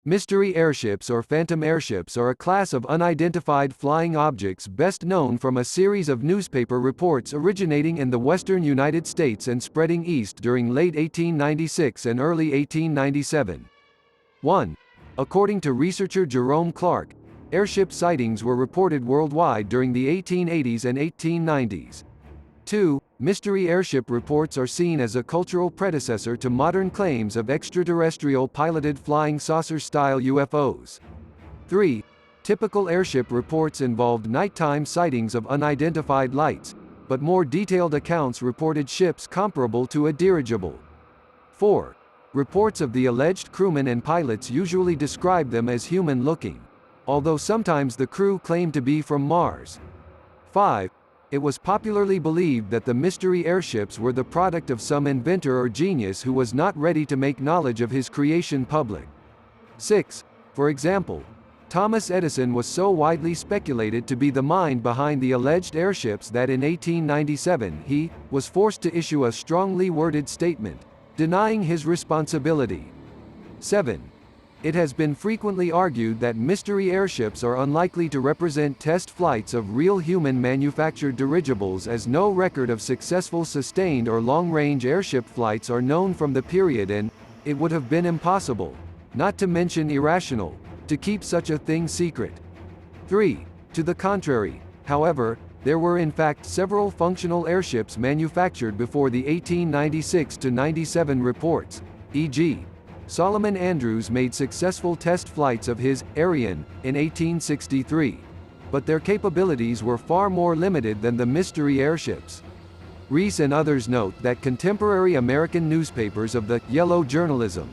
Mystery airships or phantom airships are a class of unidentified flying objects best known from a series of newspaper reports originating in the western United States and spreading east during late 1896 and early 1897. 1. According to researcher Jerome Clark, airship sightings were reported worldwide during the 1880s and 1890s. 2. Mystery airship reports are seen as a cultural predecessor to modern claims of extraterrestrial piloted flying saucer-style UFOs. 3. Typical airship reports involved nighttime sightings of unidentified lights, but more detailed accounts reported ships comparable to a dirigible. 4. Reports of the alleged crewmen and pilots usually describe them as human-looking, although sometimes the crew claimed to be from Mars. 5. It was popularly believed that the mystery airships were the product of some inventor or genius who was not ready to make knowledge of his creation public. 6. For example, Thomas Edison was so widely speculated to be the mind behind the alleged airships that in 1897 he was forced to issue a strongly worded statement, denying his responsibility. 7. It has been frequently argued that mystery airships are unlikely to represent test flights of real human-manufactured dirigibles, as no record of successful sustained or long-range airship flights are known from the period, and it would have been impossible, not to mention irrational, to keep such a thing secret. 3. To the contrary, however, there were in fact several functional airships manufactured before the 1896-97 reports, e.g., Solomon Andrews made successful test flights of his Ariane in 1863, but their capabilities were far more limited than the mystery airships. Rees and others note that contemporary American newspapers of the yellow journalism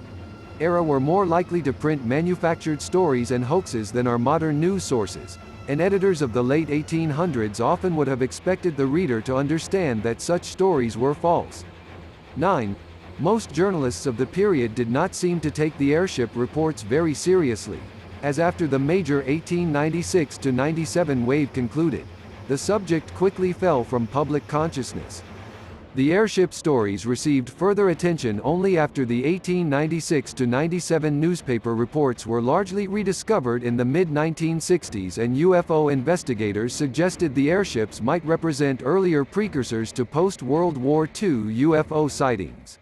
era were more likely to print manufactured stories and hoaxes than are modern news sources, and editors of the late 1800s often would have expected the reader to understand that such stories were false. 9. Most journalists of the period did not seem to take the airship reports very seriously, as after the major 1896-97 wave concluded, the subject quickly fell from public consciousness. The airship stories received further attention only after the 1896-97 newspaper reports were largely rediscovered in the mid-1960s, and UFO investigators suggested the airships might represent earlier precursors to post-World War II UFO sightings.